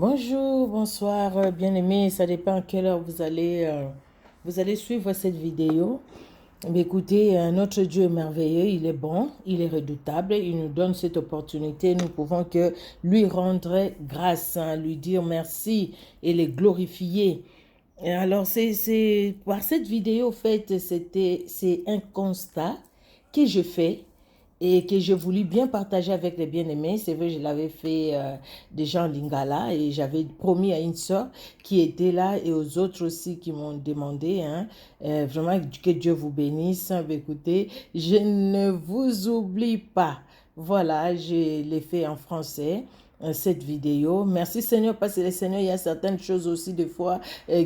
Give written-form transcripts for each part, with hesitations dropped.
Bonjour, bonsoir, bien-aimés. Ça dépend à quelle heure vous allez suivre cette vidéo. Mais écoutez, notre Dieu est merveilleux, il est bon, il est redoutable, il nous donne cette opportunité. Nous pouvons que lui rendre grâce, hein, lui dire merci et les glorifier. Et alors, par cette vidéo, en fait, c'est un constat que je fais et que je voulais bien partager avec les bien-aimés. C'est vrai, je l'avais fait déjà en Lingala et j'avais promis à une soeur qui était là et aux autres aussi qui m'ont demandé, hein, vraiment que Dieu vous bénisse. Ben, écoutez, je ne vous oublie pas. Voilà, je l'ai fait en français cette vidéo. Merci Seigneur, parce que le Seigneur, il y a certaines choses aussi des fois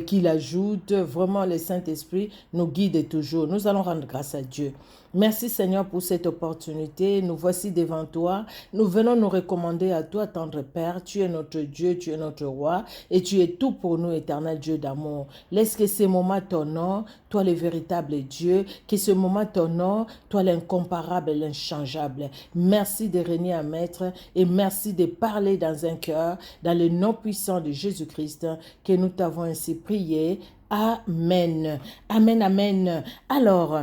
qu'il ajoute. Vraiment, le Saint-Esprit nous guide toujours. Nous allons rendre grâce à Dieu. Merci Seigneur pour cette opportunité. Nous voici devant toi. Nous venons nous recommander à toi, tendre Père. Tu es notre Dieu, tu es notre roi et tu es tout pour nous, éternel Dieu d'amour. Laisse que ces moments t'honorent, toi le véritable Dieu, que ce moment t'honore, toi l'incomparable et l'inchangeable. Merci de régner à maître et merci de parler dans un cœur, dans le nom puissant de Jésus-Christ, que nous t'avons ainsi prié. Amen. Amen, amen. Alors,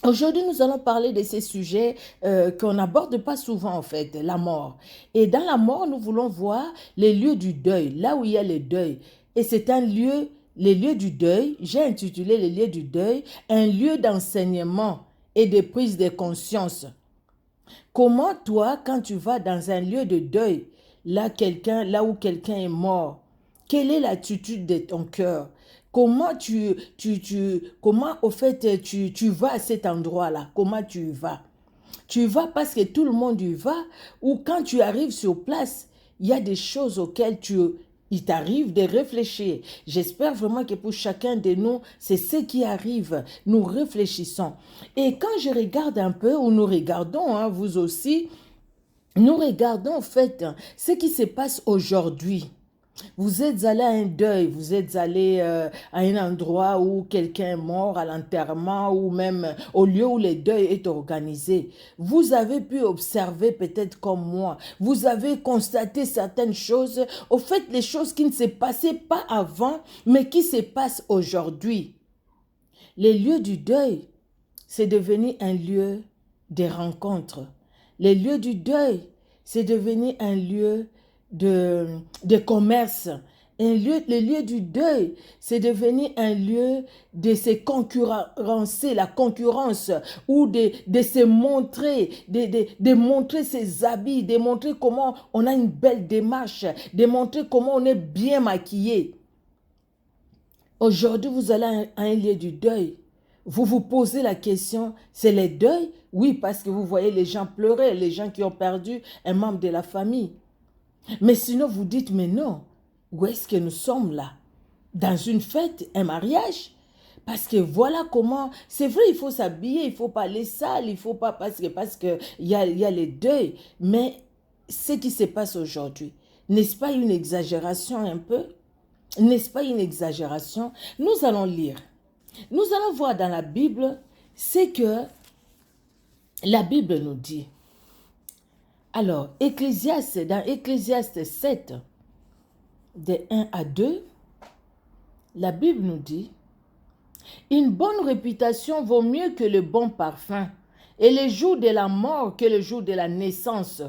aujourd'hui, nous allons parler de ces sujets qu'on n'aborde pas souvent, en fait, la mort. Et dans la mort, nous voulons voir les lieux du deuil, là où il y a le deuil. Et c'est un lieu, les lieux du deuil, j'ai intitulé les lieux du deuil, un lieu d'enseignement et de prise de conscience. Comment toi, quand tu vas dans un lieu de deuil, là où quelqu'un est mort, quelle est l'attitude de ton cœur? Comment comment au fait tu vas à cet endroit-là? Comment tu y vas? Tu y vas parce que tout le monde y va, ou quand tu arrives sur place, il y a des choses auxquelles il t'arrive de réfléchir. J'espère vraiment que pour chacun de nous, c'est ce qui arrive. Nous réfléchissons. Et quand je regarde un peu, ou nous regardons, hein, vous aussi, nous regardons en fait ce qui se passe aujourd'hui. Vous êtes allé à un deuil, vous êtes allé à un endroit où quelqu'un est mort, à l'enterrement ou même au lieu où le deuil est organisé. Vous avez pu observer peut-être comme moi, vous avez constaté certaines choses, au fait les choses qui ne se passaient pas avant, mais qui se passent aujourd'hui. Les lieux du deuil, c'est devenu un lieu de rencontre. Les lieux du deuil, c'est devenu un lieu de commerce. Les lieux du deuil, c'est devenu un lieu de se concurrencer, la concurrence, ou de se montrer, de montrer ses habits, de montrer comment on a une belle démarche, de montrer comment on est bien maquillé. Aujourd'hui, vous allez à un lieu du deuil. Vous vous posez la question, c'est le deuil? Oui, parce que vous voyez les gens pleurer, les gens qui ont perdu un membre de la famille. Mais sinon, vous dites, mais non, où est-ce que nous sommes là? Dans une fête, un mariage? Parce que voilà comment, c'est vrai, il faut s'habiller, il ne faut pas aller sale, il ne faut pas, parce que il y a les deuils. Mais ce qui se passe aujourd'hui, n'est-ce pas une exagération un peu? N'est-ce pas une exagération? Nous allons lire. Nous allons voir dans la Bible ce que la Bible nous dit. Alors, dans Ecclésiaste 7, de 1 à 2, la Bible nous dit: une bonne réputation vaut mieux que le bon parfum, et le jour de la mort que le jour de la naissance.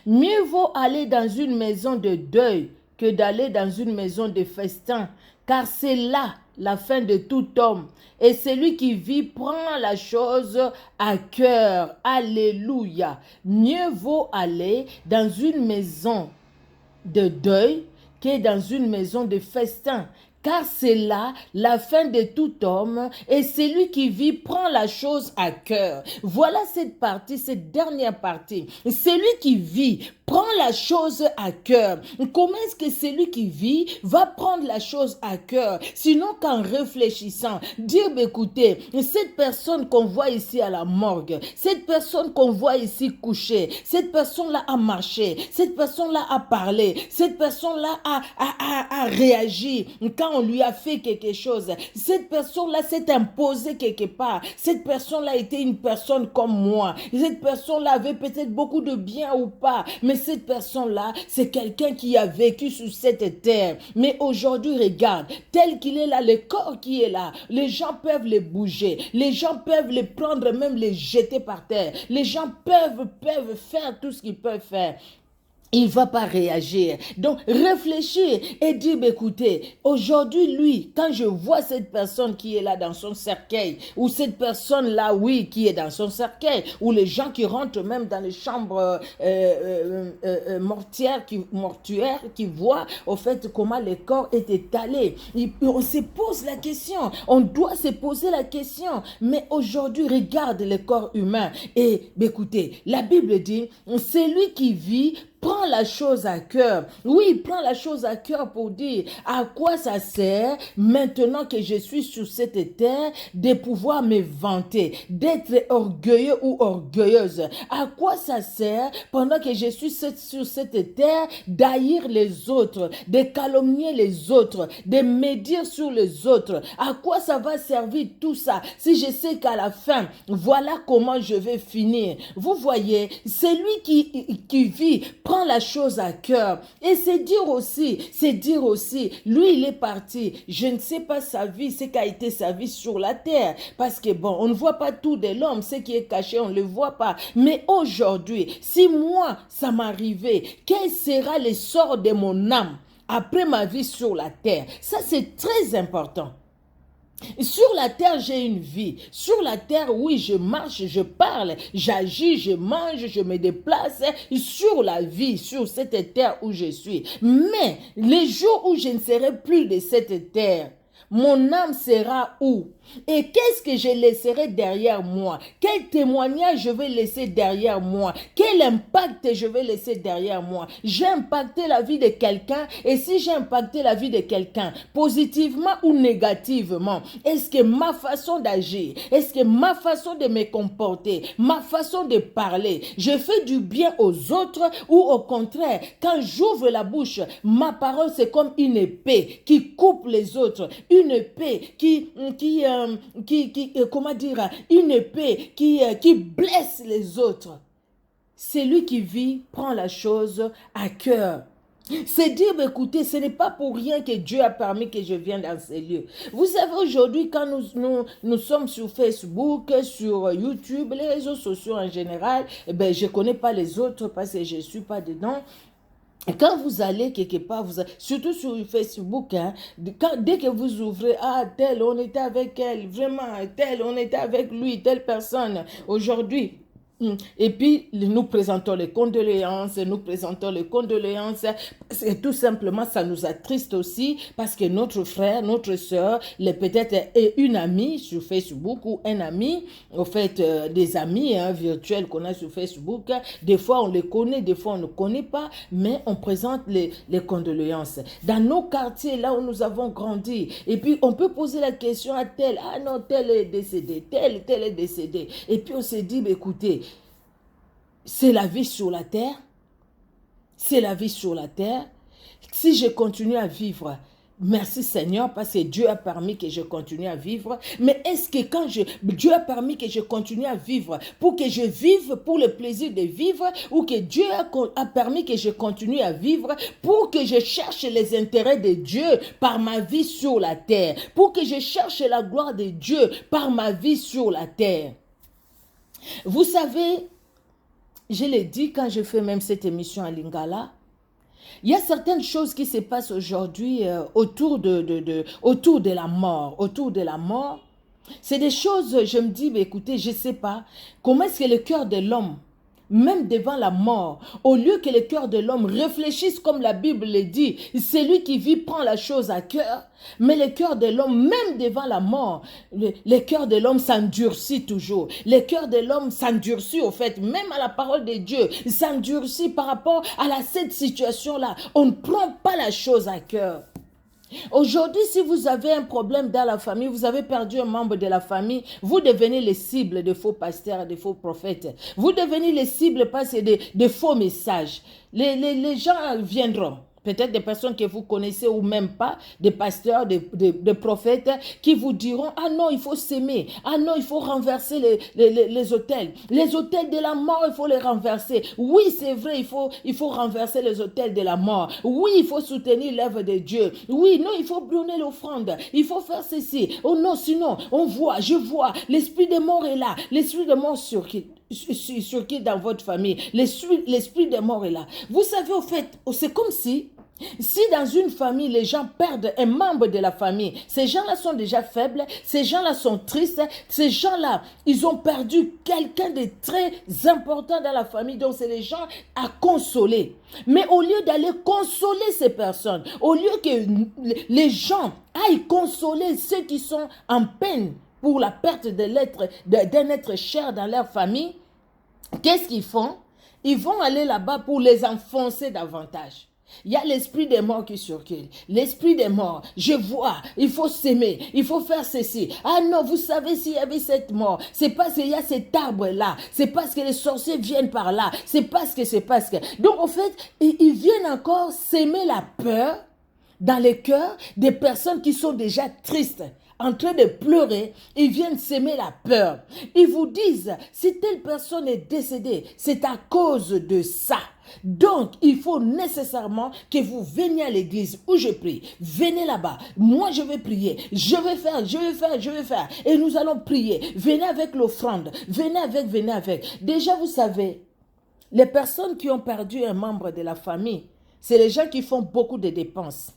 Mieux vaut aller dans une maison de deuil que d'aller dans une maison de festin, car c'est là la fin de tout homme. Et celui qui vit prend la chose à cœur. Alléluia. Mieux vaut aller dans une maison de deuil que dans une maison de festin, car c'est là la fin de tout homme, et celui qui vit prend la chose à cœur. Voilà cette partie, cette dernière partie. Celui qui vit prend la chose à cœur. Comment est-ce que celui qui vit va prendre la chose à cœur? Sinon qu'en réfléchissant, dire, écoutez, cette personne qu'on voit ici à la morgue, cette personne qu'on voit ici couchée, cette personne-là a marché, cette personne-là a parlé, cette personne-là a réagi. Quand on lui a fait quelque chose. Cette personne-là s'est imposée quelque part. Cette personne-là était une personne comme moi. Cette personne-là avait peut-être beaucoup de bien ou pas, mais cette personne-là, c'est quelqu'un qui a vécu sur cette terre. Mais aujourd'hui, regarde, tel qu'il est là, le corps qui est là, les gens peuvent les bouger, les gens peuvent les prendre, même les jeter par terre. Les gens peuvent faire tout ce qu'ils peuvent faire. Il ne va pas réagir. Donc, réfléchir et dire, écoutez, aujourd'hui, lui, quand je vois cette personne qui est là dans son cercueil, ou cette personne-là, oui, qui est dans son cercueil, ou les gens qui rentrent même dans les chambres mortuaires, qui voient, au fait, comment le corps est étalé. On se pose la question. On doit se poser la question. Mais aujourd'hui, regarde le corps humain. Et, écoutez, la Bible dit, c'est lui qui vit, prends la chose à cœur. Oui, prends la chose à cœur pour dire à quoi ça sert maintenant que je suis sur cette terre de pouvoir me vanter, d'être orgueilleux ou orgueilleuse. À quoi ça sert pendant que je suis sur cette terre d'haïr les autres, de calomnier les autres, de médire sur les autres. À quoi ça va servir tout ça si je sais qu'à la fin, voilà comment je vais finir. Vous voyez, c'est lui qui vit, prend la chose à cœur. Et c'est dire aussi, lui il est parti. Je ne sais pas sa vie, ce qu'a été sa vie sur la terre. Parce que bon, on ne voit pas tout de l'homme, ce qui est caché, on ne le voit pas. Mais aujourd'hui, si moi, ça m'arrivait, quel sera le sort de mon âme après ma vie sur la terre? Ça, c'est très important. Sur la terre, j'ai une vie. Sur la terre, oui, je marche, je parle, j'agis, je mange, je me déplace. Sur la vie, sur cette terre où je suis. Mais les jours où je ne serai plus de cette terre, mon âme sera où? Et qu'est-ce que je laisserai derrière moi? Quel témoignage je vais laisser derrière moi? Quel impact je vais laisser derrière moi? J'ai impacté la vie de quelqu'un, et si j'ai impacté la vie de quelqu'un, positivement ou négativement, est-ce que ma façon d'agir, est-ce que ma façon de me comporter, ma façon de parler, je fais du bien aux autres, ou au contraire, quand j'ouvre la bouche, ma parole c'est comme une épée qui coupe les autres, une épée comment dire, une épée qui blesse les autres. Celui qui vit prend la chose à cœur. C'est dire, écoutez, ce n'est pas pour rien que Dieu a permis que je vienne dans ces lieux. Vous savez, aujourd'hui, quand nous sommes sur Facebook, sur YouTube, les réseaux sociaux en général, je ne connais pas les autres parce que je ne suis pas dedans. Quand vous allez quelque part, surtout sur Facebook, dès que vous ouvrez, tel, on était avec elle, vraiment, tel, on était avec lui, telle personne, aujourd'hui. Et puis, nous présentons les condoléances, parce que tout simplement, ça nous attriste aussi, parce que notre frère, notre soeur, peut-être une amie sur Facebook ou un ami, au fait, des amis virtuels qu'on a sur Facebook, des fois on les connaît, des fois on ne connaît pas, mais on présente les condoléances. Dans nos quartiers, là où nous avons grandi, et puis on peut poser la question à tel, non, tel est décédé, tel est décédé. Et puis on se dit, écoutez, c'est la vie sur la terre. C'est la vie sur la terre. Si je continue à vivre, merci Seigneur, parce que Dieu a permis que je continue à vivre. Mais est-ce que Dieu a permis que je continue à vivre pour que je vive pour le plaisir de vivre, ou que Dieu a permis que je continue à vivre pour que je cherche les intérêts de Dieu par ma vie sur la terre, pour que je cherche la gloire de Dieu par ma vie sur la terre? Vous savez, je l'ai dit quand je fais même cette émission à Lingala, il y a certaines choses qui se passent aujourd'hui autour de la mort. Autour de la mort, c'est des choses, je me dis, écoutez, je ne sais pas, comment est-ce que le cœur de l'homme, même devant la mort, au lieu que le cœur de l'homme réfléchisse comme la Bible le dit, celui qui vit prend la chose à cœur, mais le cœur de l'homme, même devant la mort, le cœur de l'homme s'endurcit toujours. Le cœur de l'homme s'endurcit au fait, même à la parole de Dieu, s'endurcit par rapport à cette situation-là. On ne prend pas la chose à cœur. Aujourd'hui, si vous avez un problème dans la famille, vous avez perdu un membre de la famille, vous devenez les cibles de faux pasteurs, de faux prophètes. Vous devenez les cibles parce que de faux messages. Les gens viendront. peut-être des personnes que vous connaissez ou même pas, des pasteurs, des prophètes, qui vous diront, ah non, il faut s'aimer, ah non, il faut renverser les autels. Les autels de la mort, il faut les renverser. Oui, c'est vrai, il faut renverser les autels de la mort. Oui, il faut soutenir l'œuvre de Dieu. Oui, non, il faut donner l'offrande. Il faut faire ceci. Oh non, sinon, je vois, l'esprit de mort est là. L'esprit de mort sur qui dans votre famille. L'esprit de mort est là. Vous savez, au fait, c'est comme si dans une famille, les gens perdent un membre de la famille, ces gens-là sont déjà faibles, ces gens-là sont tristes, ces gens-là, ils ont perdu quelqu'un de très important dans la famille, donc c'est les gens à consoler. Mais au lieu d'aller consoler ces personnes, au lieu que les gens aillent consoler ceux qui sont en peine pour la perte d'un être cher dans leur famille, qu'est-ce qu'ils font? Ils vont aller là-bas pour les enfoncer davantage. Il y a l'esprit des morts qui circule. L'esprit des morts, je vois, il faut s'aimer, il faut faire ceci. Ah non, vous savez s'il y avait cette mort, c'est parce qu'il y a cet arbre-là, c'est parce que les sorciers viennent par là, c'est parce que... Donc en fait, ils viennent encore s'aimer la peur dans les cœurs des personnes qui sont déjà tristes, en train de pleurer, ils viennent s'aimer la peur. Ils vous disent, si telle personne est décédée, c'est à cause de ça. Donc, il faut nécessairement que vous veniez à l'église où je prie. Venez là-bas. Moi, je vais prier. Je vais faire. Et nous allons prier. Venez avec l'offrande. Venez avec. Déjà, vous savez, les personnes qui ont perdu un membre de la famille, c'est les gens qui font beaucoup de dépenses.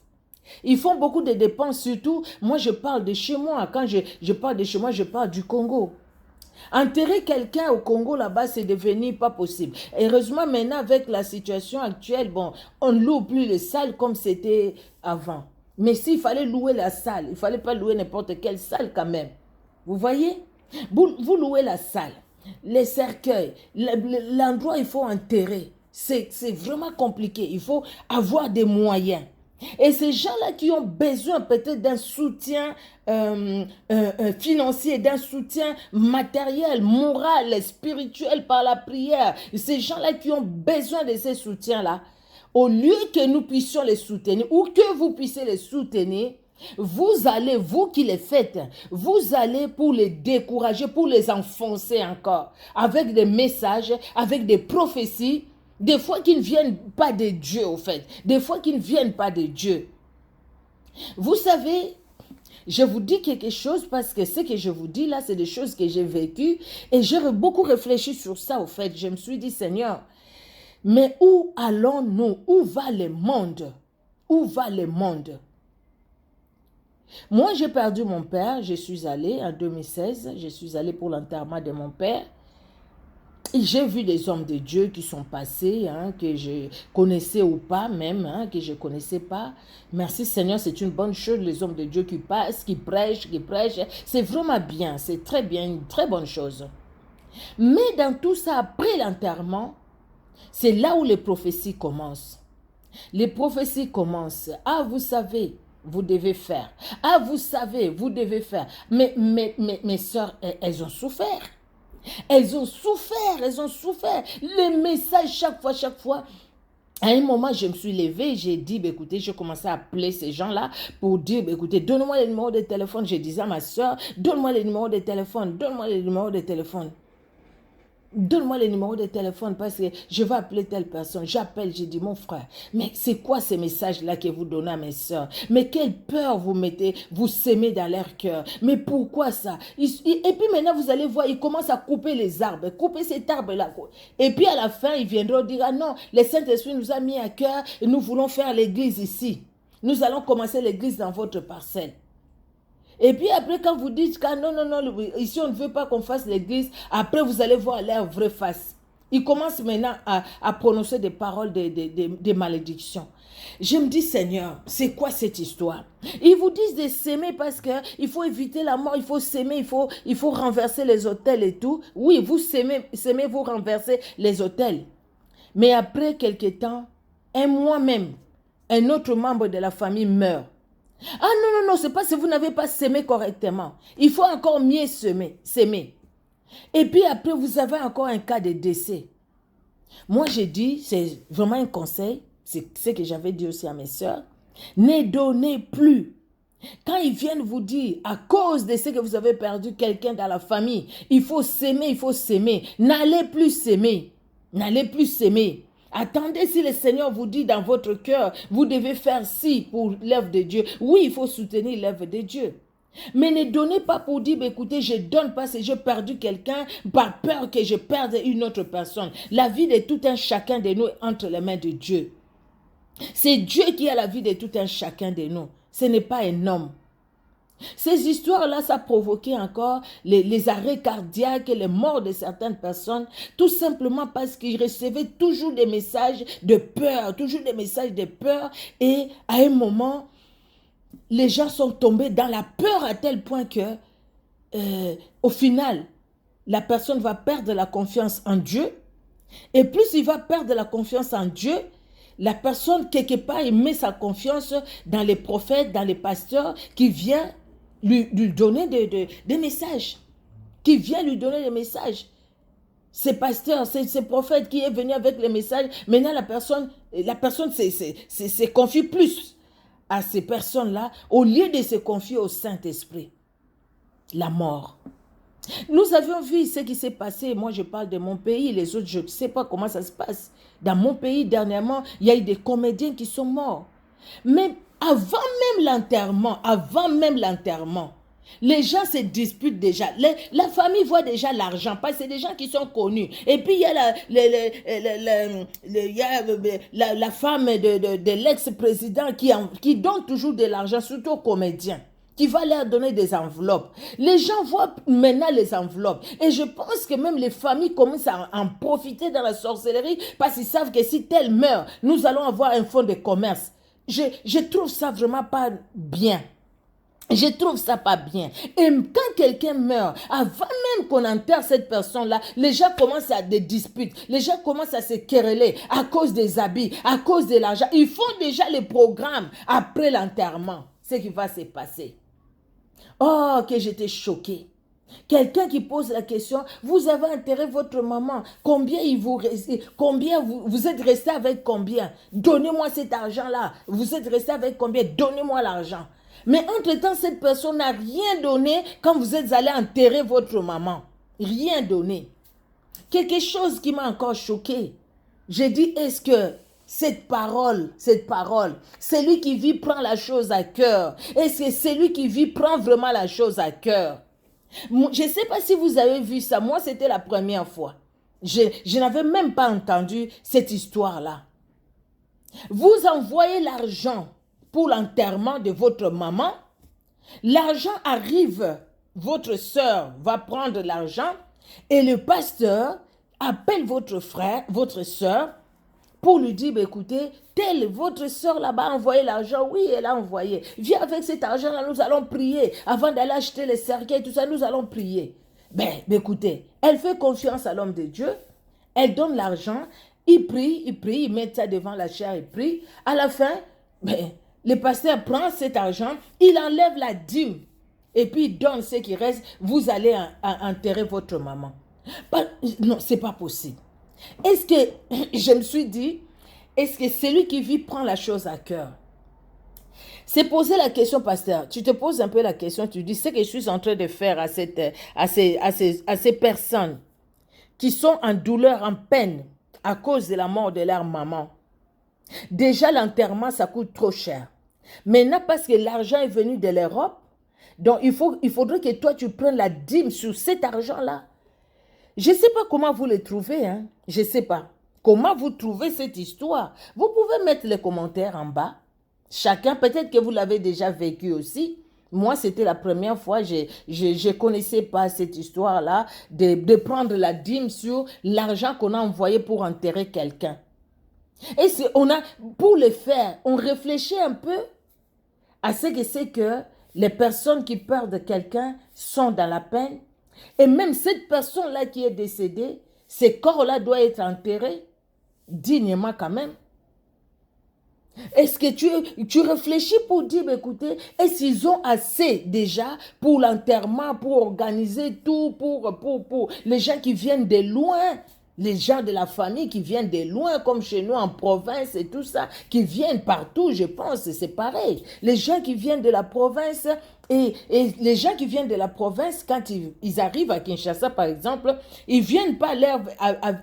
Ils font beaucoup de dépenses, surtout, moi je parle de chez moi. Quand je parle de chez moi, je parle du Congo. Enterrer quelqu'un au Congo là-bas, c'est devenu pas possible. Heureusement, maintenant, avec la situation actuelle, bon, on ne loue plus les salles comme c'était avant. Mais s'il fallait louer la salle, il ne fallait pas louer n'importe quelle salle quand même. Vous voyez? Vous louez la salle, les cercueils, l'endroit il faut enterrer. C'est vraiment compliqué. Il faut avoir des moyens. Et ces gens-là qui ont besoin peut-être d'un soutien financier, d'un soutien matériel, moral, spirituel par la prière, ces gens-là qui ont besoin de ces soutiens-là, au lieu que nous puissions les soutenir ou que vous puissiez les soutenir, vous allez, vous qui les faites, vous allez pour les décourager, pour les enfoncer encore, avec des messages, avec des prophéties, des fois qui ne viennent pas de Dieu, au fait. Des fois qui ne viennent pas de Dieu. Vous savez, je vous dis quelque chose parce que ce que je vous dis là, c'est des choses que j'ai vécues et j'ai beaucoup réfléchi sur ça, au fait. Je me suis dit, Seigneur, mais où allons-nous? Où va le monde? Où va le monde? Moi, j'ai perdu mon père. Je suis allée en 2016. Je suis allée pour l'enterrement de mon père. J'ai vu des hommes de Dieu qui sont passés, hein, que je connaissais ou pas même, hein, que je ne connaissais pas. Merci Seigneur, c'est une bonne chose, les hommes de Dieu qui passent, qui prêchent. C'est vraiment bien, c'est très bien, une très bonne chose. Mais dans tout ça, après l'enterrement, c'est là où les prophéties commencent. Les prophéties commencent. Ah, vous savez, vous devez faire. Ah, vous savez, vous devez faire. Mais mes soeurs, elles ont souffert. Elles ont souffert. Les messages, chaque fois. À un moment, je me suis levée, j'ai dit, bah, écoutez, j'ai commencé à appeler ces gens-là pour dire, bah, écoutez, donne-moi les numéros de téléphone. Je disais à ma soeur, donne-moi les numéros de téléphone. Donne-moi les numéros de téléphone parce que je vais appeler telle personne. J'appelle, j'ai dit, mon frère, mais c'est quoi ces messages-là que vous donnez à mes soeurs? Mais quelle peur vous mettez, vous sémez dans leur cœur? Mais pourquoi ça? Et puis maintenant, vous allez voir, ils commencent à couper les arbres, couper cet arbre-là. Et puis à la fin, ils viendront dire, ah non, le Saint-Esprit nous a mis à cœur et nous voulons faire l'église ici. Nous allons commencer l'église dans votre parcelle. Et puis après, quand vous dites que non, ici on ne veut pas qu'on fasse l'église, après vous allez voir leur vraie face. Ils commencent maintenant à prononcer des paroles de malédiction. Je me dis, Seigneur, c'est quoi cette histoire? Ils vous disent de s'aimer parce qu'il faut éviter la mort, il faut s'aimer, il faut renverser les autels et tout. Oui, vous s'aimez, vous renversez les autels. Mais après quelque temps, un mois même, un autre membre de la famille meurt. Ah non, c'est parce que vous n'avez pas sémé correctement. Il faut encore mieux s'aimer. Et puis après, vous avez encore un cas de décès. Moi, j'ai dit, c'est vraiment un conseil. c'est ce que j'avais dit aussi à mes sœurs, ne donnez plus. Quand ils viennent vous dire, à cause de ce que vous avez perdu quelqu'un dans la famille, il faut s'aimer, n'allez plus s'aimer, n'allez plus s'aimer. Attendez si le Seigneur vous dit dans votre cœur, vous devez faire ci pour l'œuvre de Dieu. Oui, il faut soutenir l'œuvre de Dieu. Mais ne donnez pas pour dire, écoutez, je ne donne pas si j'ai perdu quelqu'un par peur que je perde une autre personne. La vie de tout un chacun de nous est entre les mains de Dieu. C'est Dieu qui a la vie de tout un chacun de nous. Ce n'est pas un homme. Ces histoires-là, ça a provoqué encore les arrêts cardiaques et les morts de certaines personnes, tout simplement parce qu'ils recevaient toujours des messages de peur, et à un moment, les gens sont tombés dans la peur à tel point que, au final, la personne va perdre la confiance en Dieu, et plus il va perdre la confiance en Dieu, la personne, quelque part, il met sa confiance dans les prophètes, dans les pasteurs qui viennent lui donner des messages. Qui viennent lui donner des messages. Ces pasteurs, ces prophètes qui est venu avec les messages, maintenant la personne se confie plus à ces personnes-là au lieu de se confier au Saint-Esprit. La mort. Nous avions vu ce qui s'est passé. Moi, je parle de mon pays. Les autres, je ne sais pas comment ça se passe. Dans mon pays, dernièrement, il y a eu des comédiens qui sont morts. Mais avant même l'enterrement, les gens se disputent déjà. La famille voit déjà l'argent parce que c'est des gens qui sont connus. Et puis, il y a la femme de l'ex-président qui donne toujours de l'argent, surtout aux comédiens, qui va leur donner des enveloppes. Les gens voient maintenant les enveloppes. Et je pense que même les familles commencent à en profiter dans la sorcellerie parce qu'ils savent que si tel meurt, nous allons avoir un fonds de commerce. Je trouve ça vraiment pas bien. Je trouve ça pas bien. Et quand quelqu'un meurt, avant même qu'on enterre cette personne-là, les gens commencent à des disputes. Les gens commencent à se quereller à cause des habits, à cause de l'argent. Ils font déjà les programmes après l'enterrement. Ce qui va se passer. Oh, que j'étais choquée. Quelqu'un qui pose la question, vous avez enterré votre maman, combien vous êtes resté avec combien? Donnez-moi cet argent-là. Vous êtes resté avec combien? Donnez-moi l'argent. Mais entre-temps, cette personne n'a rien donné quand vous êtes allé enterrer votre maman. Rien donné. Quelque chose qui m'a encore choquée. J'ai dit, est-ce que cette parole, celui qui vit prend la chose à cœur? Est-ce que celui qui vit prend vraiment la chose à cœur? Je ne sais pas si vous avez vu ça. Moi, c'était la première fois. Je n'avais même pas entendu cette histoire-là. Vous envoyez l'argent pour l'enterrement de votre maman. L'argent arrive. Votre soeur va prendre l'argent et le pasteur appelle votre frère, votre soeur, pour lui dire, écoutez, telle, votre soeur là-bas a envoyé l'argent. Oui, elle a envoyé. Viens avec cet argent-là, nous allons prier. Avant d'aller acheter les cercueils, tout ça, nous allons prier. Écoutez, elle fait confiance à l'homme de Dieu. Elle donne l'argent. Il prie, il met ça devant la chair, il prie. À la fin, le pasteur prend cet argent, il enlève la dîme. Et puis il donne ce qui reste. Vous allez enterrer votre maman. Non, c'est pas possible. Est-ce que, je me suis dit, est-ce que celui qui vit prend la chose à cœur? C'est poser la question, pasteur. Tu te poses un peu la question, tu dis, ce que je suis en train de faire à ces personnes qui sont en douleur, en peine, à cause de la mort de leur maman. Déjà, l'enterrement, ça coûte trop cher. Maintenant, parce que l'argent est venu de l'Europe, donc il faudrait que toi, tu prennes la dîme sur cet argent-là. Je ne sais pas comment vous le trouvez, hein. Je ne sais pas. Comment vous trouvez cette histoire? Vous pouvez mettre les commentaires en bas. Chacun, peut-être que vous l'avez déjà vécu aussi. Moi, c'était la première fois, je ne connaissais pas cette histoire-là, de prendre la dîme sur l'argent qu'on a envoyé pour enterrer quelqu'un. Et pour le faire, on réfléchit un peu à ce que c'est que les personnes qui perdent quelqu'un sont dans la peine. Et même cette personne-là qui est décédée, ce corps-là doit être enterré dignement quand même. Est-ce que tu réfléchis pour dire, écoutez, est-ce qu'ils ont assez déjà pour l'enterrement, pour organiser tout, pour les gens qui viennent de loin? Les gens de la famille qui viennent de loin, comme chez nous en province et tout ça, qui viennent partout, je pense, c'est pareil. Les gens qui viennent de la province, et les gens qui viennent de la province, quand ils arrivent à Kinshasa, par exemple, ils viennent pas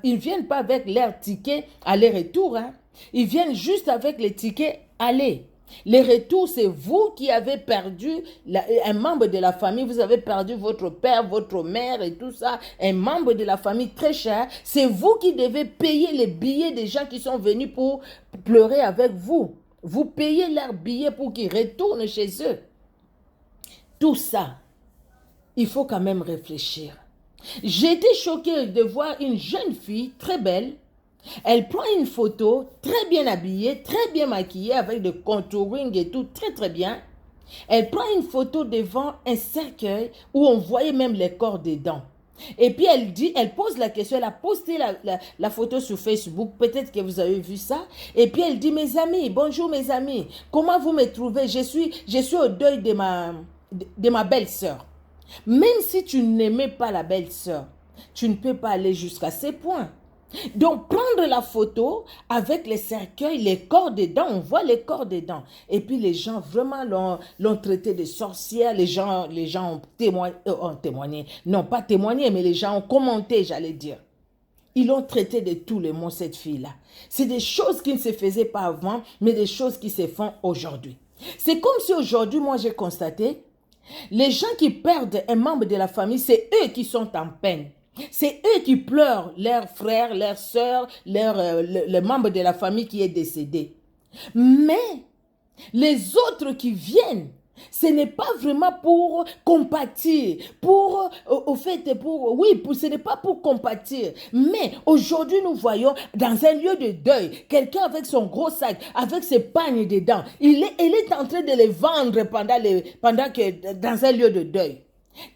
ils viennent pas avec leur ticket aller-retour, hein. Ils viennent juste avec les tickets aller. Les retours, c'est vous qui avez perdu un membre de la famille, vous avez perdu votre père, votre mère et tout ça, un membre de la famille très cher. C'est vous qui devez payer les billets des gens qui sont venus pour pleurer avec vous. Vous payez leurs billets pour qu'ils retournent chez eux. Tout ça, il faut quand même réfléchir. J'ai été choquée de voir une jeune fille très belle. Elle prend une photo, très bien habillée, très bien maquillée, avec de contouring et tout, très très bien. Elle prend une photo devant un cercueil où on voyait même les corps dedans. Et puis elle pose la question, elle a posté la photo sur Facebook, peut-être que vous avez vu ça. Et puis elle dit, mes amis, bonjour mes amis, comment vous me trouvez? Je suis au deuil de ma belle-sœur. Même si tu n'aimais pas la belle-sœur, tu ne peux pas aller jusqu'à ces points. Donc, prendre la photo avec les cercueils, les corps dedans, on voit les corps dedans. Et puis, les gens vraiment l'ont traité de sorcière. Les gens ont témoigné. Non, pas témoigné, mais les gens ont commenté, j'allais dire. Ils l'ont traité de tous les mots, cette fille-là. C'est des choses qui ne se faisaient pas avant, mais des choses qui se font aujourd'hui. C'est comme si aujourd'hui, moi, j'ai constaté, les gens qui perdent un membre de la famille, c'est eux qui sont en peine. C'est eux qui pleurent, leurs frères, leurs sœurs, le membre de la famille qui est décédé. Mais les autres qui viennent, ce n'est pas vraiment pour compatir, ce n'est pas pour compatir. Mais aujourd'hui, nous voyons dans un lieu de deuil, quelqu'un avec son gros sac, avec ses pagnes dedans. Il est en train de les vendre dans un lieu de deuil.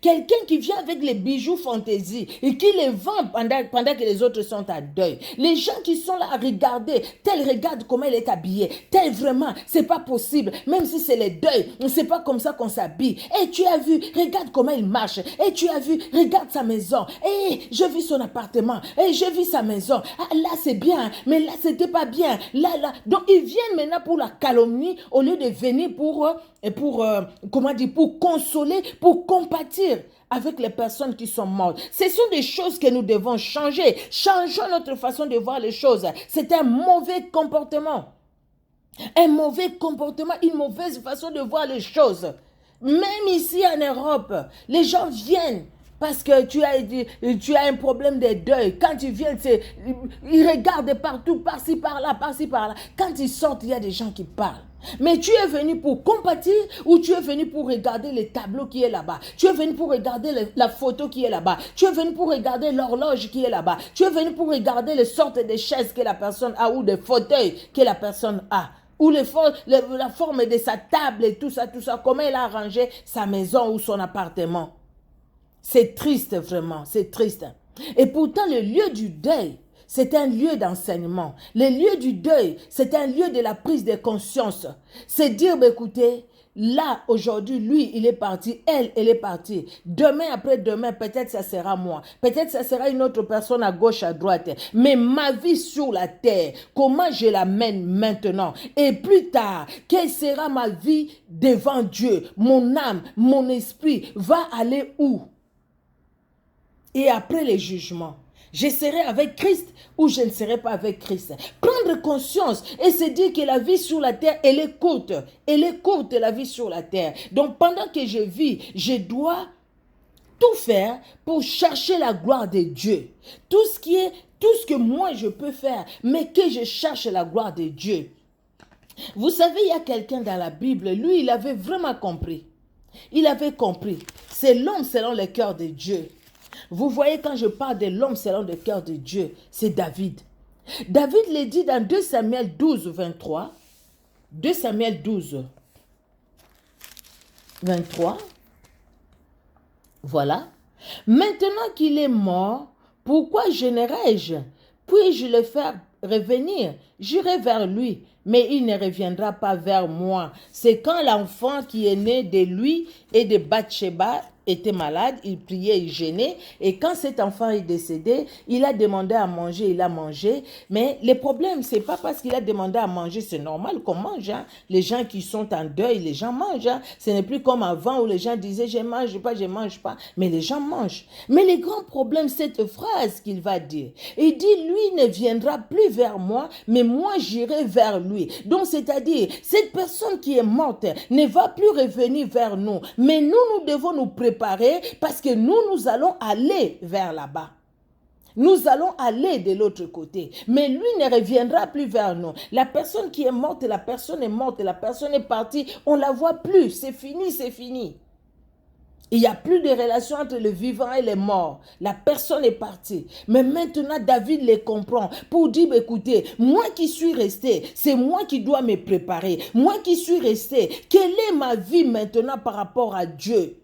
Quelqu'un qui vient avec les bijoux fantaisie et qui les vend pendant que les autres sont à deuil. Les gens qui sont là à regarder, tel regarde comment elle est habillée, tel vraiment, c'est pas possible, même si c'est les deuils, c'est pas comme ça qu'on s'habille. Et tu as vu, regarde comment il marche. Et tu as vu, regarde sa maison. Et je vis son appartement. Et je vis sa maison. Ah, là c'est bien, mais là c'était pas bien. Là. Donc ils viennent maintenant pour la calomnie au lieu de venir pour consoler, pour compatir avec les personnes qui sont mortes. Ce sont des choses que nous devons changer. Changeons notre façon de voir les choses. C'est un mauvais comportement. Un mauvais comportement, une mauvaise façon de voir les choses. Même ici en Europe, les gens viennent parce que tu as un problème de deuil. Quand tu viens, ils regardent partout, par-ci, par-là, par-ci, par-là. Quand ils sortent, il y a des gens qui parlent. Mais tu es venu pour compatir ou tu es venu pour regarder le tableau qui est là-bas? Tu es venu pour regarder la photo qui est là-bas? Tu es venu pour regarder l'horloge qui est là-bas? Tu es venu pour regarder les sortes de chaises que la personne a ou des fauteuils que la personne a? Ou la forme de sa table et tout ça, comment elle a arrangé sa maison ou son appartement? C'est triste vraiment, c'est triste. Et pourtant le lieu du deuil, c'est un lieu d'enseignement. Le lieu du deuil, c'est un lieu de la prise de conscience. C'est dire, écoutez, là, aujourd'hui, lui, il est parti, elle est partie. Demain, après-demain, peut-être ça sera moi. Peut-être ça sera une autre personne à gauche, à droite. Mais ma vie sur la terre, comment je la mène maintenant? Et plus tard, quelle sera ma vie devant Dieu? Mon âme, mon esprit va aller où? Et après les jugements, je serai avec Christ ou je ne serai pas avec Christ. Prendre conscience et se dire que la vie sur la terre, elle est courte. Elle est courte, la vie sur la terre. Donc pendant que je vis, je dois tout faire pour chercher la gloire de Dieu. Tout ce que moi je peux faire, mais que je cherche la gloire de Dieu. Vous savez, il y a quelqu'un dans la Bible, lui, il avait vraiment compris. Il avait compris. C'est l'homme selon le cœur de Dieu. Vous voyez, quand je parle de l'homme selon le cœur de Dieu, c'est David. David le dit dans 2 Samuel 12, 23. 2 Samuel 12, 23. Voilà. Maintenant qu'il est mort, pourquoi générais-je? Puis-je le faire revenir? j'irai vers lui, mais il ne reviendra pas vers moi. C'est quand l'enfant qui est né de lui et de Bathsheba était malade, il priait, il gênait, et quand cet enfant est décédé, il a demandé à manger, il a mangé, mais le problème, c'est pas parce qu'il a demandé à manger, c'est normal qu'on mange, hein. Les gens qui sont en deuil, les gens mangent, hein. Ce n'est plus comme avant où les gens disaient, je mange pas, mais les gens mangent. Mais le grand problème, c'est cette phrase qu'il va dire, il dit, lui ne viendra plus vers moi, mais moi j'irai vers lui. Donc, c'est-à-dire, cette personne qui est morte ne va plus revenir vers nous, mais nous devons nous préparer parce que nous allons aller vers là-bas. Nous allons aller de l'autre côté. Mais lui ne reviendra plus vers nous. La personne qui est morte, la personne est morte, la personne est partie. On ne la voit plus. C'est fini, c'est fini. Il n'y a plus de relation entre le vivant et les morts. La personne est partie. Mais maintenant, David les comprend pour dire, écoutez, moi qui suis resté, c'est moi qui dois me préparer. Moi qui suis resté, quelle est ma vie maintenant par rapport à Dieu?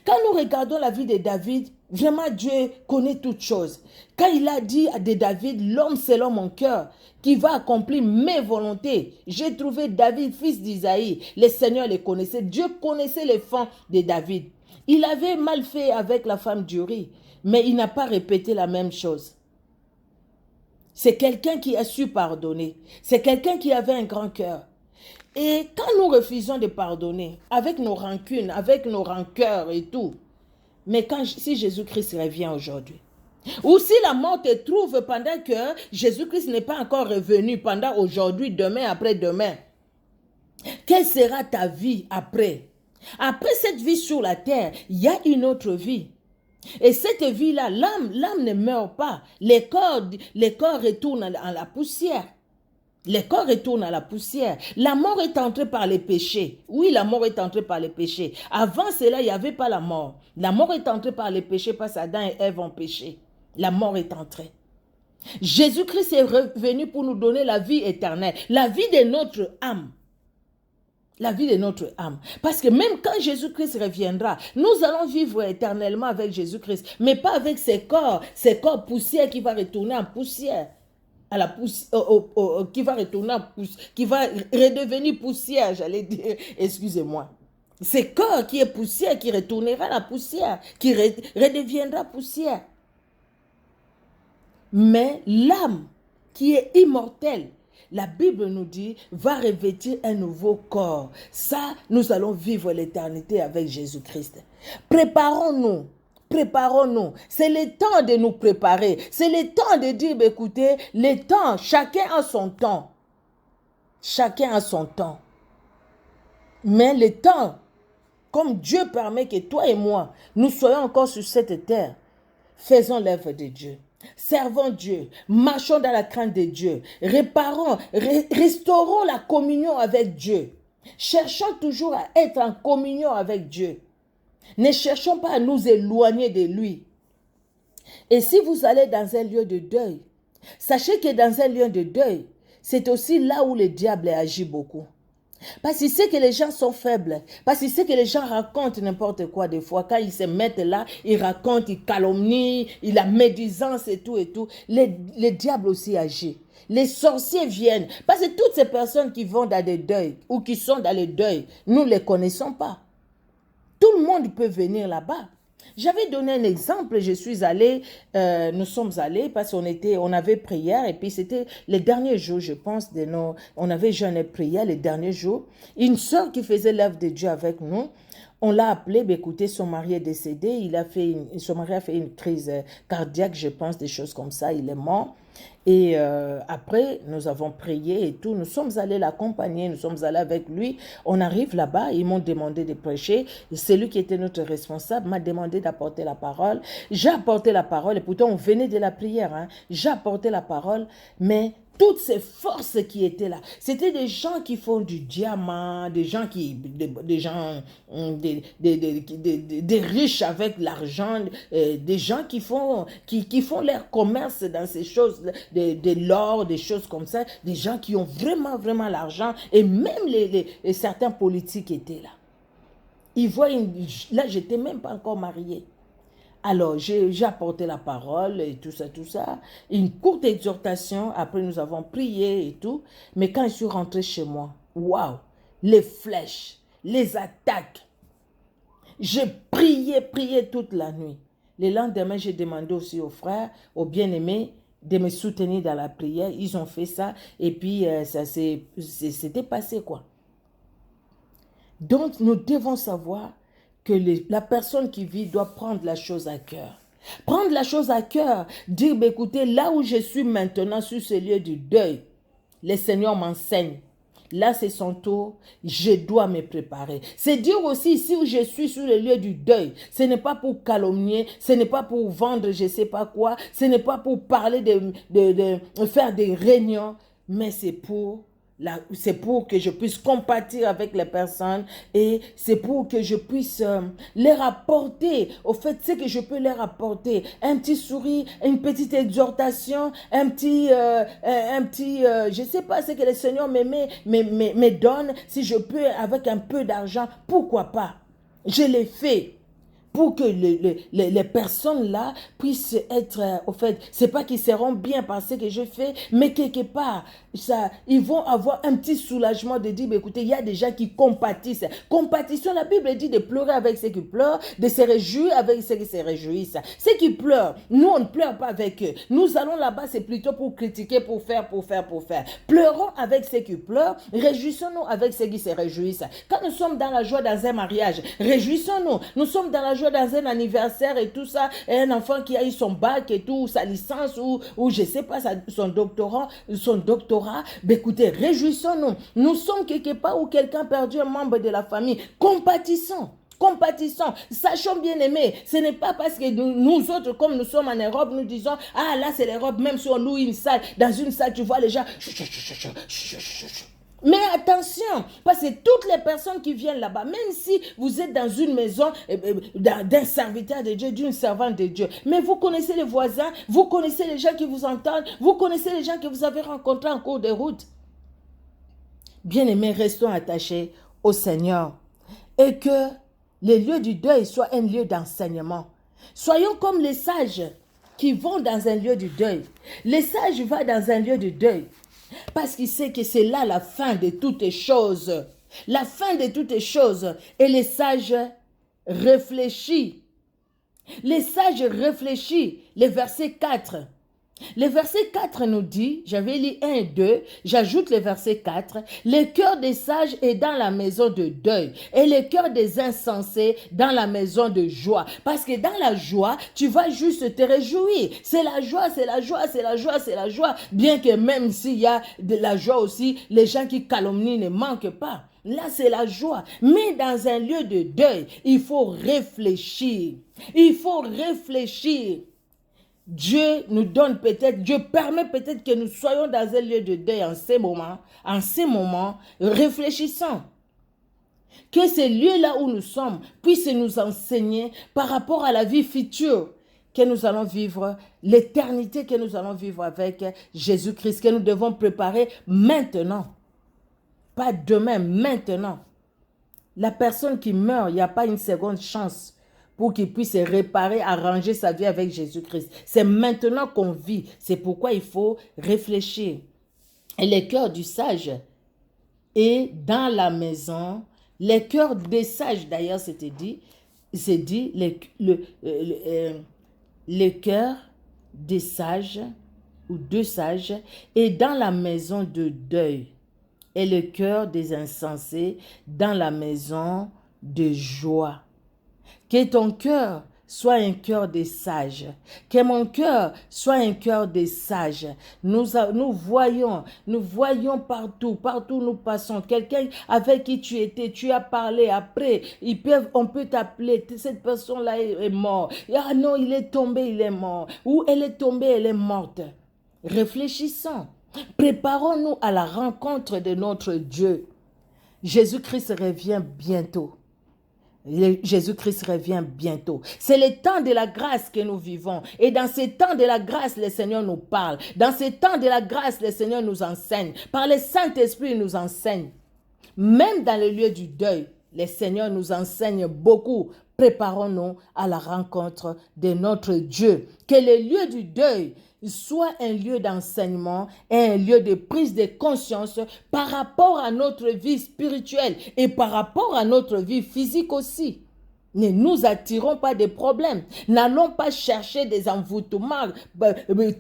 Quand nous regardons la vie de David, vraiment Dieu connaît toutes choses. Quand il a dit à David, l'homme selon mon cœur, qui va accomplir mes volontés. J'ai trouvé David, fils d'Isaïe. Le Seigneur les connaissait. Dieu connaissait les fonds de David. Il avait mal fait avec la femme d'Uri, mais il n'a pas répété la même chose. C'est quelqu'un qui a su pardonner. C'est quelqu'un qui avait un grand cœur. Et quand nous refusons de pardonner, avec nos rancunes, avec nos rancœurs et tout, mais si Jésus-Christ revient aujourd'hui, ou si la mort te trouve pendant que Jésus-Christ n'est pas encore revenu, pendant aujourd'hui, demain, après-demain, quelle sera ta vie après? Après cette vie sur la terre, il y a une autre vie. Et cette vie-là, l'âme ne meurt pas. Les corps retournent à la poussière. Les corps retournent à la poussière. La mort est entrée par les péchés. Oui, la mort est entrée par les péchés. Avant cela, il n'y avait pas la mort. La mort est entrée par les péchés parce qu'Adam et Ève ont péché. La mort est entrée. Jésus-Christ est revenu pour nous donner la vie éternelle. La vie de notre âme. La vie de notre âme. Parce que même quand Jésus-Christ reviendra, nous allons vivre éternellement avec Jésus-Christ. Mais pas avec ces corps poussière qui va retourner en poussière. À la qui va retourner qui va redevenir poussière, j'allais dire, excusez-moi. C'est corps qui est poussière, qui retournera à la poussière, qui redeviendra poussière. Mais l'âme qui est immortelle, la Bible nous dit, va revêtir un nouveau corps. Ça, nous allons vivre l'éternité avec Jésus-Christ. Préparons-nous. Préparons-nous. C'est le temps de nous préparer. C'est le temps de dire, écoutez, le temps, chacun a son temps. Chacun a son temps. Mais le temps, comme Dieu permet que toi et moi, nous soyons encore sur cette terre, faisons l'œuvre de Dieu. Servons Dieu, marchons dans la crainte de Dieu, restaurons la communion avec Dieu. Cherchons toujours à être en communion avec Dieu. Ne cherchons pas à nous éloigner de lui. Et si vous allez dans un lieu de deuil, sachez que dans un lieu de deuil, c'est aussi là où le diable agit beaucoup. Parce qu'il sait que les gens sont faibles. Parce qu'il sait que les gens racontent n'importe quoi des fois. Quand ils se mettent là, ils racontent, ils calomnient, ils la médisance et tout et tout. Le diable aussi agit. Les sorciers viennent. Parce que toutes ces personnes qui vont dans des deuils ou qui sont dans les deuils, nous ne les connaissons pas. Tout le monde peut venir là-bas. J'avais donné un exemple, nous sommes allés parce on avait prière et puis c'était les derniers jours, je pense, on avait jeûné et prière les derniers jours. Une sœur qui faisait l'œuvre de Dieu avec nous, on l'a appelé, écoutez, son mari est décédé, son mari a fait une crise cardiaque, je pense, des choses comme ça, il est mort. Et après, nous avons prié et tout. Nous sommes allés l'accompagner, nous sommes allés avec lui. On arrive là-bas, ils m'ont demandé de prêcher. Celui qui était notre responsable m'a demandé d'apporter la parole. J'ai apporté la parole et pourtant on venait de la prière. Hein. J'ai apporté la parole, mais toutes ces forces qui étaient là, c'était des gens qui font du diamant, des riches avec l'argent, des gens qui font leur commerce dans ces choses, de l'or, des choses comme ça, des gens qui ont vraiment, vraiment l'argent, et même certains politiques étaient là. Ils voient là, j'étais même pas encore mariée. Alors, j'ai apporté la parole et tout ça, tout ça. Une courte exhortation. Après, nous avons prié et tout. Mais quand je suis rentré chez moi, waouh, les flèches, les attaques. J'ai prié toute la nuit. Le lendemain, j'ai demandé aussi aux frères, aux bien-aimés, de me soutenir dans la prière. Ils ont fait ça et puis c'était passé quoi. Donc, nous devons savoir que la personne qui vit doit prendre la chose à cœur. Prendre la chose à cœur, dire, bah, écoutez, là où je suis maintenant sur ce lieu du deuil, le Seigneur m'enseigne. Là, c'est son tour, je dois me préparer. C'est dire aussi, si je suis sur le lieu du deuil, ce n'est pas pour calomnier, ce n'est pas pour vendre je ne sais pas quoi, ce n'est pas pour parler de faire des réunions, mais c'est pour que je puisse compatir avec les personnes et c'est pour que je puisse leur apporter, au fait, c'est que je peux leur apporter un petit sourire, une petite exhortation, un petit, je ne sais pas ce que le Seigneur me donne, si je peux avec un peu d'argent, pourquoi pas? Je l'ai fait. Pour que les personnes-là puissent être, au fait, c'est pas qu'ils seront bien par ce que je fais, mais quelque part, ils vont avoir un petit soulagement de dire, écoutez, il y a des gens qui compatissent. Compatissons, la Bible dit de pleurer avec ceux qui pleurent, de se réjouir avec ceux qui se réjouissent. Ceux qui pleurent, nous, on ne pleure pas avec eux. Nous allons là-bas, c'est plutôt pour critiquer, pour faire. Pleurons avec ceux qui pleurent, réjouissons-nous avec ceux qui se réjouissent. Quand nous sommes dans la joie dans un mariage, réjouissons-nous. Nous sommes dans la joie dans un anniversaire et tout ça, et un enfant qui a eu son bac et tout, sa licence ou je sais pas, son doctorat, ben écoutez, réjouissons-nous. Nous sommes quelque part où quelqu'un a perdu un membre de la famille. Compatissons. Sachons bien aimer. Ce n'est pas parce que nous autres, comme nous sommes en Europe, nous disons, ah là c'est l'Europe, même si on loue une salle, dans une salle tu vois les gens, mais attention, parce que toutes les personnes qui viennent là-bas, même si vous êtes dans une maison d'un serviteur de Dieu, d'une servante de Dieu, mais vous connaissez les voisins, vous connaissez les gens qui vous entendent, vous connaissez les gens que vous avez rencontrés en cours de route. Bien-aimés, restons attachés au Seigneur et que les lieux du deuil soient un lieu d'enseignement. Soyons comme les sages qui vont dans un lieu du deuil. Les sages vont dans un lieu du deuil. Parce qu'il sait que c'est là la fin de toutes choses. La fin de toutes choses. Et les sages réfléchissent. Les sages réfléchissent. Le verset 4. Le verset 4 nous dit, j'avais lu 1 et 2, j'ajoute le verset 4, le cœur des sages est dans la maison de deuil et le cœur des insensés dans la maison de joie. Parce que dans la joie, tu vas juste te réjouir. C'est la joie, c'est la joie, c'est la joie, c'est la joie. Bien que même s'il y a de la joie aussi, les gens qui calomnient ne manquent pas. Là, c'est la joie. Mais dans un lieu de deuil, il faut réfléchir. Il faut réfléchir. Dieu nous donne peut-être, Dieu permet peut-être que nous soyons dans un lieu de deuil en ces moments, réfléchissons. Que ces lieux-là où nous sommes puissent nous enseigner par rapport à la vie future que nous allons vivre, l'éternité que nous allons vivre avec Jésus-Christ, que nous devons préparer maintenant. Pas demain, maintenant. La personne qui meurt, il n'y a pas une seconde chance pour qu'il puisse réparer, arranger sa vie avec Jésus-Christ. C'est maintenant qu'on vit. C'est pourquoi il faut réfléchir. Et le cœur du sage est dans la maison. Le cœur des sages, d'ailleurs, c'est dit, le cœur des sages ou de sages est dans la maison de deuil. Et le cœur des insensés dans la maison de joie. Que ton cœur soit un cœur des sages. Que mon cœur soit un cœur des sages. Nous voyons partout où nous passons. Quelqu'un avec qui tu étais, tu as parlé. Après, on peut t'appeler. Cette personne-là est morte. Ah non, il est tombé, il est mort. Ou elle est tombée, elle est morte. Réfléchissons. Préparons-nous à la rencontre de notre Dieu. Jésus-Christ revient bientôt. Jésus-Christ revient bientôt. C'est le temps de la grâce que nous vivons. Et dans ce temps de la grâce, le Seigneur nous parle. Dans ce temps de la grâce, le Seigneur nous enseigne. Par le Saint-Esprit, il nous enseigne. Même dans le lieu du deuil, le Seigneur nous enseigne beaucoup préparons-nous à la rencontre de notre Dieu. Que le lieu du deuil soit un lieu d'enseignement et un lieu de prise de conscience par rapport à notre vie spirituelle et par rapport à notre vie physique aussi. Ne nous attirons pas des problèmes. N'allons pas chercher des envoûtements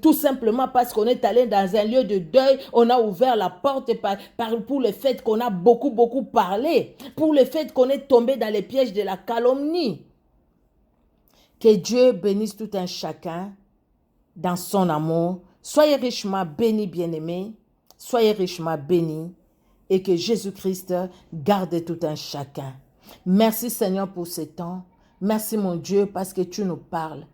tout simplement parce qu'on est allé dans un lieu de deuil. On a ouvert la porte pour le fait qu'on a beaucoup parlé. Pour le fait qu'on est tombé dans les pièges de la calomnie. Que Dieu bénisse tout un chacun dans son amour. Soyez richement bénis, bien-aimés. Soyez richement bénis. Et que Jésus-Christ garde tout un chacun. Merci Seigneur pour ce temps. Merci mon Dieu parce que tu nous parles.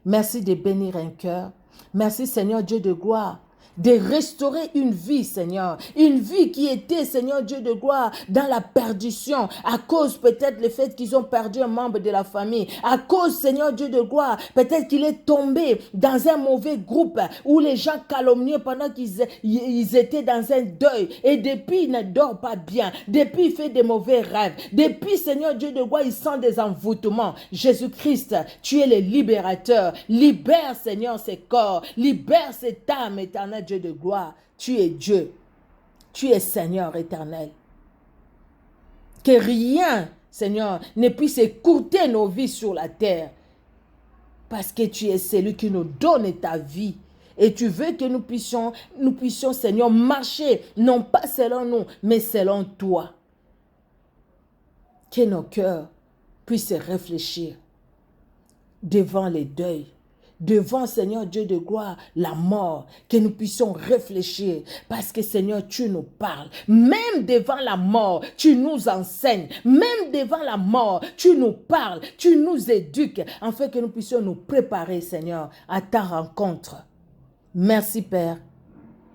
Merci de bénir un cœur. Merci Seigneur Dieu de gloire. De restaurer une vie, Seigneur. Une vie qui était, Seigneur Dieu de gloire, dans la perdition. À cause peut-être le fait qu'ils ont perdu un membre de la famille. À cause, Seigneur Dieu de gloire, peut-être qu'il est tombé dans un mauvais groupe où les gens calomniaient pendant qu'ils étaient dans un deuil. Et depuis, il ne dort pas bien. Depuis, il fait des mauvais rêves. Depuis, Seigneur Dieu de gloire, il sent des envoûtements. Jésus-Christ, tu es le libérateur. Libère, Seigneur, ces corps. Libère cette âme éternelle. Dieu de gloire, tu es Dieu, tu es Seigneur éternel. Que rien, Seigneur, ne puisse écourter nos vies sur la terre, parce que tu es celui qui nous donne ta vie. Et tu veux que nous puissions, Seigneur, marcher, non pas selon nous, mais selon toi. Que nos cœurs puissent réfléchir devant les deuils. Devant, Seigneur Dieu de gloire, la mort, que nous puissions réfléchir, parce que, Seigneur, tu nous parles. Même devant la mort, tu nous enseignes. Même devant la mort, tu nous parles, tu nous éduques, afin que nous puissions nous préparer, Seigneur, à ta rencontre. Merci, Père,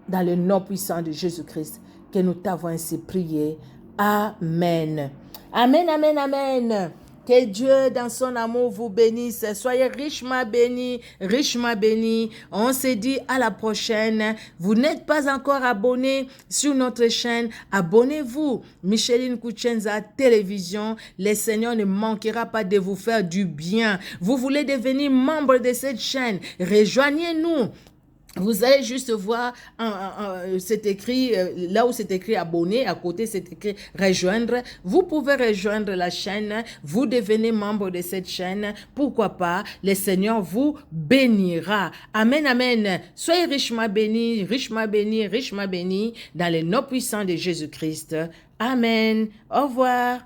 dans le nom puissant de Jésus-Christ, que nous t'avons ainsi prié. Amen. Amen, amen, amen. Que Dieu, dans son amour, vous bénisse. Soyez richement bénis, richement bénis. On se dit à la prochaine. Vous n'êtes pas encore abonné sur notre chaîne. Abonnez-vous. Micheline Kuchenza Télévision. Le Seigneur ne manquera pas de vous faire du bien. Vous voulez devenir membre de cette chaîne. Rejoignez-nous. Vous allez juste voir, c'est écrit, là où c'est écrit abonner, à côté c'est écrit rejoindre. Vous pouvez rejoindre la chaîne, vous devenez membre de cette chaîne. Pourquoi pas, le Seigneur vous bénira. Amen, amen. Soyez richement bénis, richement bénis, richement bénis dans le nom puissant de Jésus-Christ. Amen. Au revoir.